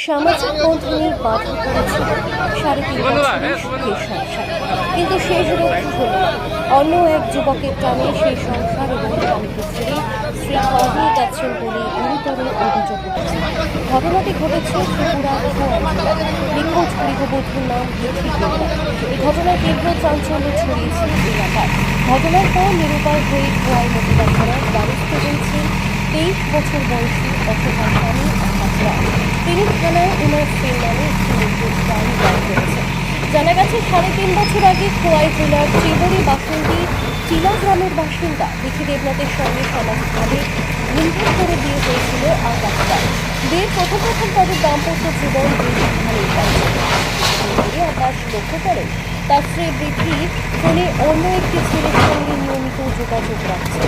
সামাজিক বন্ধনের বাধা পড়েছিল 3.5 বছরের সুখের সংসার, কিন্তু শেষ রক্ষা হল না। অন্য এক যুবকের টানে সেই সংসার এবং স্বামীকে ছেড়ে স্ত্রী পালিয়ে গেছেন বলে গুরুতর অভিযোগ উঠেছে। ঘটনাটি ঘটেছে ত্রিপুরা নিখোঁজ গৃহবধূর নাম লক্ষ্মী দেবনাথ। এই ঘটনায় তীব্র চাঞ্চল্য ছড়িয়েছে এলাকায়। ঘটনার পর নিরুপায় হয়ে খোয়াই মতিবাগ থানার দ্বারস্থ হয়েছেন 23 বছর বয়সী অসহায় স্বামী আকাশ রায়। তিনি থানায় ওনার স্ত্রীর নামে একটি নিখোঁজ ডায়েরি দায়ের করেছেন। জানা গেছে 3.5 বছর আগে খোয়াই জেলার চিবড়ি বাসন্তী চিলা গ্রামের বাসিন্দা লক্ষ্মী দেবনাথের সঙ্গে সামাজিকভাবে ধুমধাম করে বিয়ে হয়েছিল আকাশ রায়। বিয়ের প্রথম তাদের দাম্পত্য জীবন বেশ ভালোই কাটছে। আকাশ লক্ষ্য করেন তার স্ত্রী বৃদ্ধি ফোনে অন্য একটি ছেলের সঙ্গে নিয়মিত যোগাযোগ রাখছে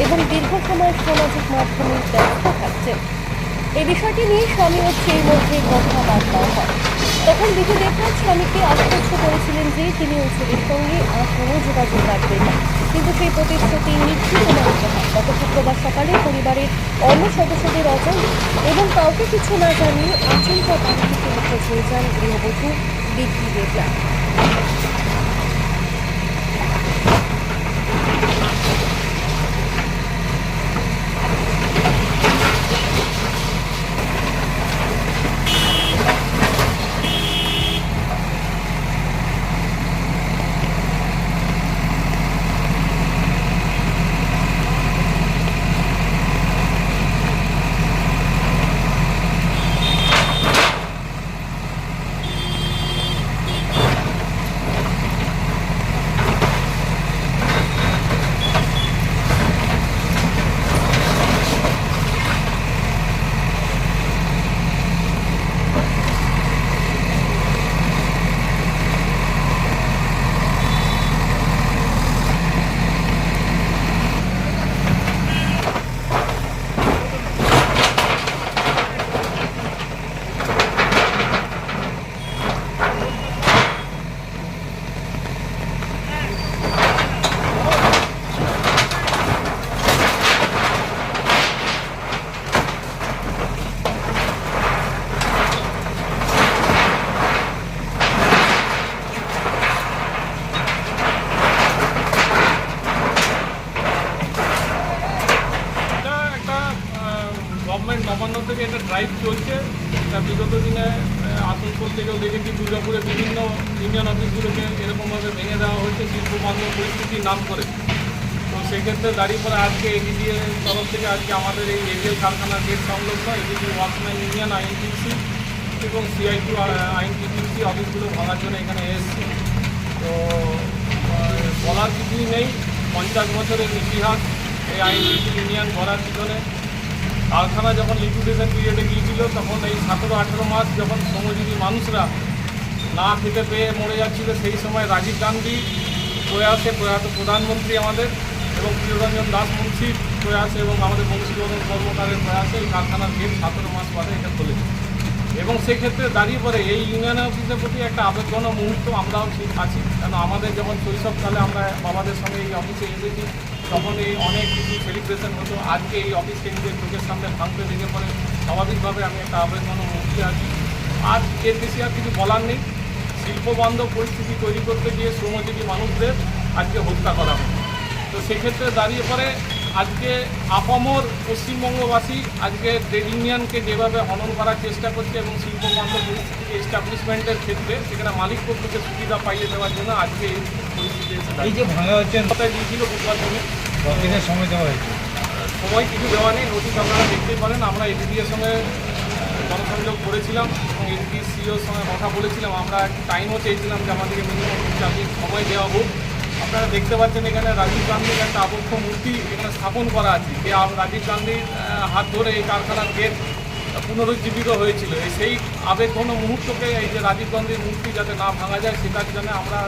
এবং দীর্ঘ সময় সামাজিক মাধ্যমে ব্যস্ত থাকছে। এই বিষয়টি নিয়ে স্বামী ও স্ত্রীর মধ্যে কথাবার্তা হয়। তখন বিধি দেবনাথ স্বামীকে আশ্বস্ত করেছিলেন যে তিনি ওই ছেলের সঙ্গে আর কোনো যোগাযোগ রাখবেন না, কিন্তু সেই প্রতিশ্রুতি নিশ্চিত প্রমাণিত হয়। গত শুক্রবার সকালে পরিবারের অন্য সদস্যদের অজান্তে এবং কাউকে কিছু না জানিয়ে আচমকা বাড়ি থেকে নিখোঁজ হয়ে যান গৃহবধূ বিধি দেবনাথ। গভর্নমেন্ট নবান্ন থেকে একটা ড্রাইভ চলছে। বিগত দিনে আসানসোল থেকেও দেখেছি দুর্গাপুরে বিভিন্ন ইউনিয়ন অফিসগুলোকে এরকমভাবে ভেঙে দেওয়া হয়েছে শিল্পবান্ধব পরিস্থিতির নাম করে। তো সেক্ষেত্রে দাঁড়িয়ে পরে আজকে এডিডিএর তরফ থেকে আজকে আমাদের এই এরিয়াল কারখানার গেট সংলগ্ন এডিডি ওয়ার্কসম্যান ইউনিয়ন আইএনটিসি এবং সিআইটি আইএনটিসি অফিসগুলো ভাঙার জন্য এখানে এসেছে। তো বলার কিছুই নেই, 50 বছরের ইতিহাস এই আইএনটিসি ইউনিয়ন গড়ার পিছনে। কারখানা যখন লিকুইডেশন পিরিয়ডে গিয়েছিল তখন এই 17-18 মাস যখন শ্রমজীবী মানুষরা না খেতে পেয়ে মরে যাচ্ছিল, সেই সময় রাজীব গান্ধী প্রয়াসে প্রয়াত প্রধানমন্ত্রী আমাদের এবং প্রিয়রঞ্জন দাস মুন্সির প্রয়াসে এবং আমাদের বংশীবর্ধন কর্মকারের প্রয়াসে এই কারখানার গেট 17 মাস বাদে এটা খুলেছে। এবং সেক্ষেত্রে দাঁড়িয়ে পরে এই ইউনিয়ন অফিসের প্রতি একটা আবেগঘন মুহূর্ত আমরাও ঠিক আছি, কেন আমাদের যখন শৈশবকালে আমরা বাবাদের সঙ্গে এই অফিসে এসেছি তখন এই অনেক কিছু সেলিব্রেশন হতো। আজকে এই অফিসকে নিজের চোখের সামনে ভাঙতে দেখে পরে স্বাভাবিকভাবে আমি একটা আবেগঘন মুহূর্তে আছি। আর এর বেশি আর কিছু বলার নেই। শিল্পবান্ধব পরিস্থিতি তৈরি করতে গিয়ে শ্রমজীবী মানুষদের আজকে হত্যা করা হয়। তো সেক্ষেত্রে দাঁড়িয়ে পরে আজকে আপামর পশ্চিমবঙ্গবাসী আজকে ট্রেড ইউনিয়নকে যেভাবে হনন করার চেষ্টা করছে এবং শিল্পবান্ধব পরিস্থিতিকে এস্টাবলিশমেন্টের ক্ষেত্রে সেখানে মালিক পক্ষকে সুবিধা পাইয়ে দেওয়ার জন্য আজকে এই পরিস্থিতি এই যে ভাঙা হচ্ছে দিয়েছিল বুধবার দিনে দিনের সময় দেওয়া হয়েছে। সময় কিছু দেওয়া নেই, নোটিশ আপনারা দেখতেই পারেন। আমরা এডিডিএর সঙ্গে জনসংযোগ করেছিলাম এবং এডিডি সিওর সঙ্গে কথা বলেছিলাম। আমরা টাইমও চেয়েছিলাম যে আমাদেরকে মিনিমাম 2 দিন সময় দেওয়া হোক। আপনারা দেখতে পাচ্ছেন এখানে রাজীব গান্ধীর একটা আবক্ষ মূর্তি এখানে স্থাপন করা আছে। যে রাজীব গান্ধীর হাত ধরে এই কারখানার গেট পুনরুজ্জীবিত হয়েছিল। সেই আবেগঘন মুহূর্তকে এই যে রাজীব গান্ধীর মূর্তি যাতে না ভাঙা যায় সেটার জন্য আমরা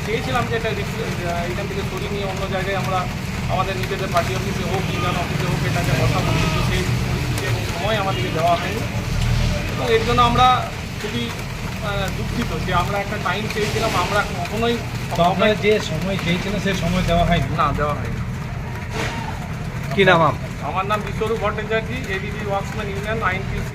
চেয়েছিলাম যে এটা এখান থেকে সরিয়ে নিয়ে অন্য জায়গায় আমরা আমাদের নিজেদের পার্টি অফিসে হোক ইউনিয়ন অফিসে হোক এটাকে কথা বলছি। সেই পরিস্থিতি এবং সময় আমাদেরকে দেওয়া হয়নি এবং এর জন্য আমরা খুবই দুঃখিত যে আমরা একটা টাইম চেয়েছিলাম, আমরা কখনোই আপনারা যে সময় চেয়েছিলেন সেই সময় দেওয়া হয়নি। না, দেওয়া হয়নি। কি নাম? আমার নাম বিশ্বরূপ ভট্টাচার্য, এডিডি ওয়ার্কসম্যান ইউনিয়ন আইএনটিসি।